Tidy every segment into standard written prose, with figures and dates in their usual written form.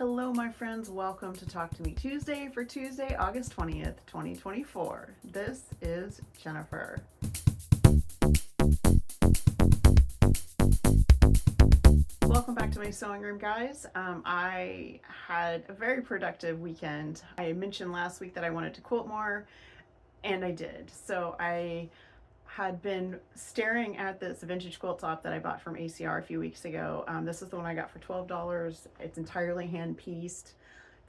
Hello, my friends. Welcome to Talk to Me Tuesday for Tuesday, August 20th, 2024. This is Jennifer. Welcome back to my sewing room, guys. I had a very productive weekend. I mentioned last week that I wanted to quilt more, and I did. So I had been staring at this vintage quilt top that I bought from ACR a few weeks ago. This is the one I got for $12. It's entirely hand pieced.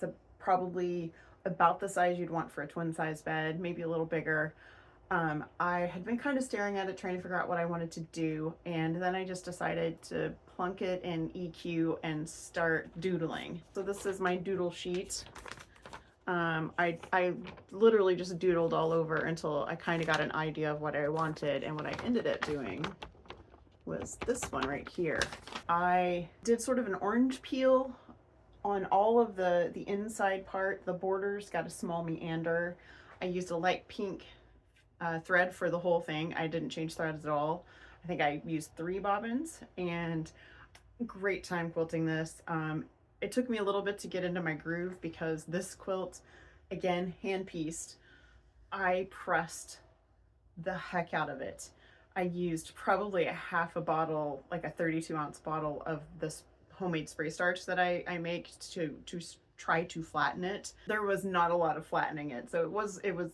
It's probably about the size you'd want for a twin size bed, maybe a little bigger. I had been kind of staring at it, trying to figure out what I wanted to do, and then I just decided to plunk it in EQ and start doodling. So this is my doodle sheet. I literally just doodled all over until I kind of got an idea of what I wanted, and what I ended up doing was this one right here. I did sort of an orange peel on all of the inside part. The borders got a small meander. I used a light pink thread for the whole thing. I didn't change threads at all. I think I used 3 bobbins, and great time quilting this. It took me a little bit to get into my groove because this quilt, again, hand pieced, I pressed the heck out of it. I used probably a half a bottle, like a 32-ounce bottle of this homemade spray starch that I make to try to flatten it. There was not a lot of flattening it, so it was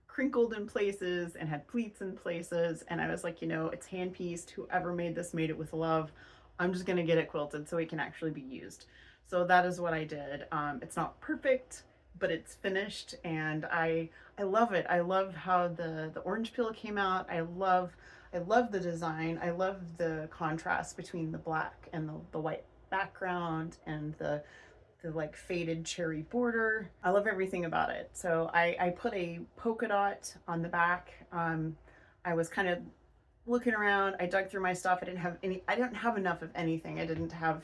crinkled in places and had pleats in places, and I was like, you know, it's hand pieced. Whoever made this made it with love. I'm just gonna get it quilted so it can actually be used. So that is what I did. It's not perfect, but it's finished, and I love it. I love how the orange peel came out. I love the design. I love the contrast between the black and the white background and the like faded cherry border. I love everything about it. So I put a polka dot on the back. I was kind of looking around. I dug through my stuff. I didn't have enough of anything. I didn't have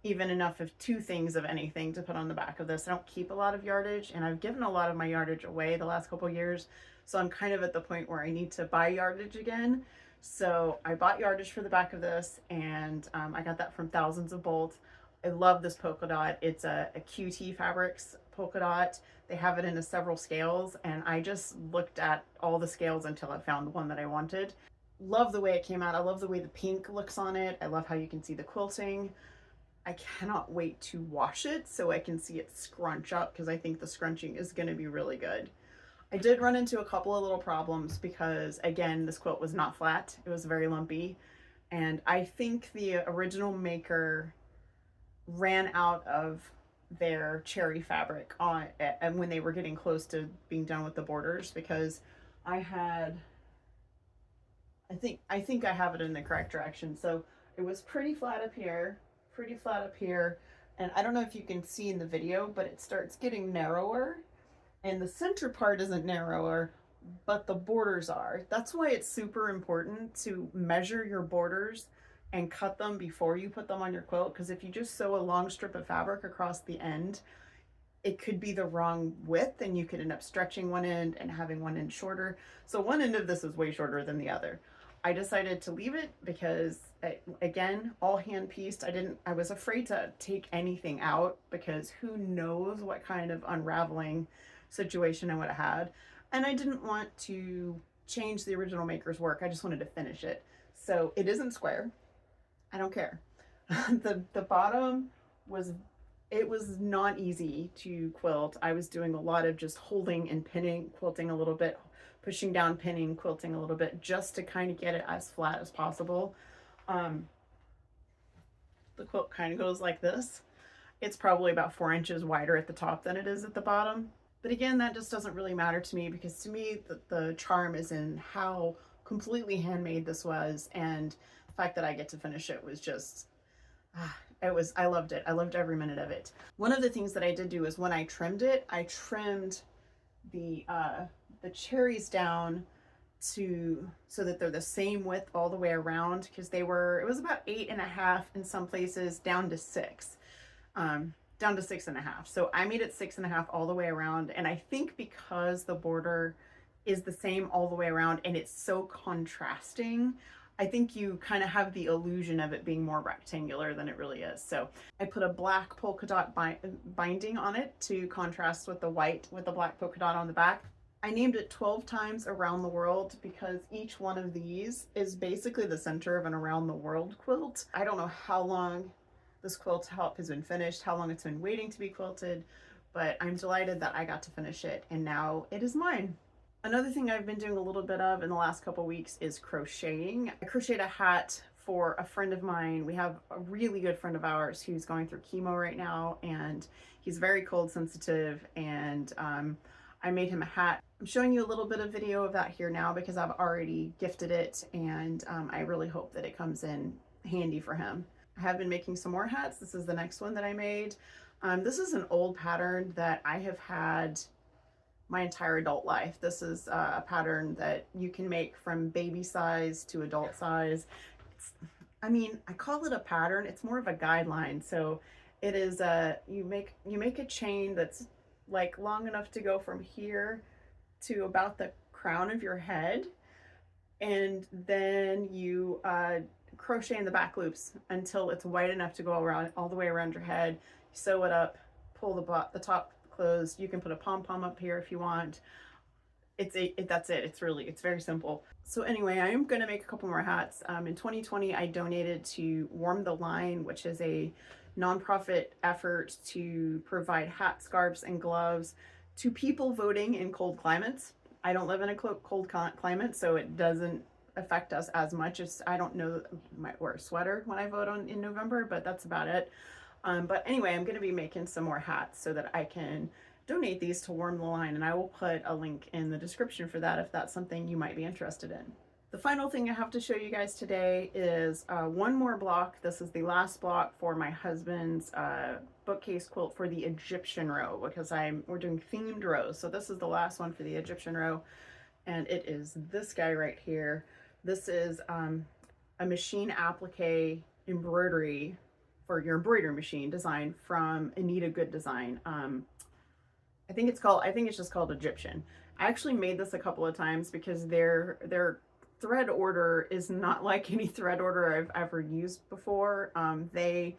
even enough of 2 things of anything to put on the back of this. I don't keep a lot of yardage, and I've given a lot of my yardage away the last couple years. So I'm kind of at the point where I need to buy yardage again. So I bought yardage for the back of this, and I got that from Thousands of Bolt. I love this polka dot. It's a QT Fabrics polka dot. They have it in several scales, and I just looked at all the scales until I found the one that I wanted. Love the way it came out. I love the way the pink looks on it. I love how you can see the quilting. I cannot wait to wash it so I can see it scrunch up, because I think the scrunching is going to be really good. I did run into a couple of little problems because, again, this quilt was not flat. It was very lumpy, and I think the original maker ran out of their cherry fabric and when they were getting close to being done with the borders, because I think I have it in the correct direction. So it was pretty flat up here, and I don't know if you can see in the video, but it starts getting narrower, and the center part isn't narrower, but the borders are. That's why it's super important to measure your borders and cut them before you put them on your quilt, because if you just sew a long strip of fabric across the end, it could be the wrong width, and you could end up stretching one end and having one end shorter. So one end of this is way shorter than the other. I decided to leave it because, again, all hand pieced. I was afraid to take anything out because who knows what kind of unraveling situation I would have had. And I didn't want to change the original maker's work. I just wanted to finish it. So it isn't square. I don't care. The bottom was not easy to quilt. I was doing a lot of just holding and pinning, quilting a little bit, pushing down, pinning, quilting a little bit, just to kind of get it as flat as possible. The quilt kind of goes like this. It's probably about 4 inches wider at the top than it is at the bottom. But again, that just doesn't really matter to me, because to me, the charm is in how completely handmade this was, and the fact that I get to finish it was just, I loved it. I loved every minute of it. One of the things that I did do is when I trimmed it, I trimmed the cherries down so that they're the same width all the way around, because it was about 8.5 in some places, down to 6. Down to 6.5. So I made it 6.5 all the way around, and I think because the border is the same all the way around and it's so contrasting, I think you kind of have the illusion of it being more rectangular than it really is. So I put a black polka dot binding on it to contrast with the white with the black polka dot on the back. I named it 12 times around the world because each one of these is basically the center of an around the world quilt. I don't know how long this quilt has been finished, how long it's been waiting to be quilted, but I'm delighted that I got to finish it and now it is mine. Another thing I've been doing a little bit of in the last couple weeks is crocheting. I crocheted a hat for a friend of mine. We have a really good friend of ours who's going through chemo right now, and he's very cold sensitive, and I made him a hat. I'm showing you a little bit of video of that here now because I've already gifted it, and I really hope that it comes in handy for him. I have been making some more hats. This is the next one that I made. This is an old pattern that I have had my entire adult life. This is a pattern that you can make from baby size to adult size. I mean, I call it a pattern. It's more of a guideline. So it is you make a chain that's like long enough to go from here to about the crown of your head, and then you crochet in the back loops until it's wide enough to go around all the way around your head. Sew it up, pull the top closed. You can put a pom-pom up here if you want. That's it. It's very simple. So anyway, I am going to make a couple more hats. In 2020, I donated to Warm the Line, which is a nonprofit effort to provide hats, scarves, and gloves to people voting in cold climates. I don't live in a cold climate, so it doesn't affect us as much as I don't know. I might wear a sweater when I vote in November, but that's about it. But anyway, I'm going to be making some more hats so that I can donate these to Warm the Line, and I will put a link in the description for that if that's something you might be interested in. The final thing I have to show you guys today is one more block. This is the last block for my husband's bookcase quilt for the Egyptian row, because we're doing themed rows. So this is the last one for the Egyptian row, and it is this guy right here. This is a machine applique embroidery for your embroidery machine design from Anita Goodesign. I think it's just called Egyptian. I actually made this a couple of times because their thread order is not like any thread order I've ever used before. They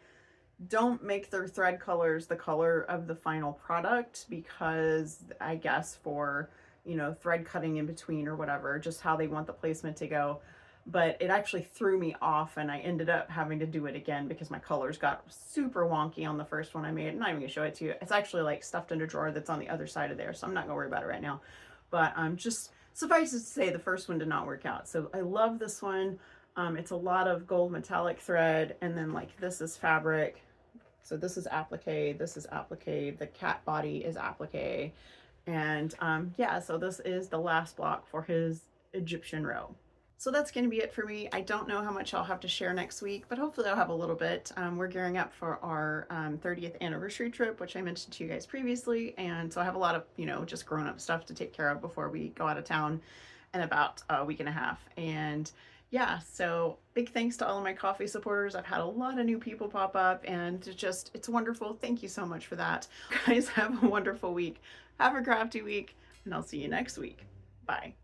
don't make their thread colors the color of the final product because I guess for, you know, thread cutting in between or whatever, just how they want the placement to go. But it actually threw me off, and I ended up having to do it again because my colors got super wonky on the first one I made. I'm not even gonna show it to you. It's actually like stuffed in a drawer that's on the other side of there, so I'm not gonna worry about it right now. But just suffice it to say, the first one did not work out. So I love this one. It's a lot of gold metallic thread, and then like this is fabric. So this is applique, this is applique, the cat body is applique. And yeah, so this is the last block for his Egyptian row. So that's going to be it for me. I don't know how much I'll have to share next week, but hopefully I'll have a little bit. We're gearing up for our 30th anniversary trip, which I mentioned to you guys previously. And so I have a lot of, you know, just grown up stuff to take care of before we go out of town in about a week and a half. And yeah, so big thanks to all of my coffee supporters. I've had a lot of new people pop up, and it's wonderful. Thank you so much for that. Guys, have a wonderful week. Have a crafty week, and I'll see you next week. Bye.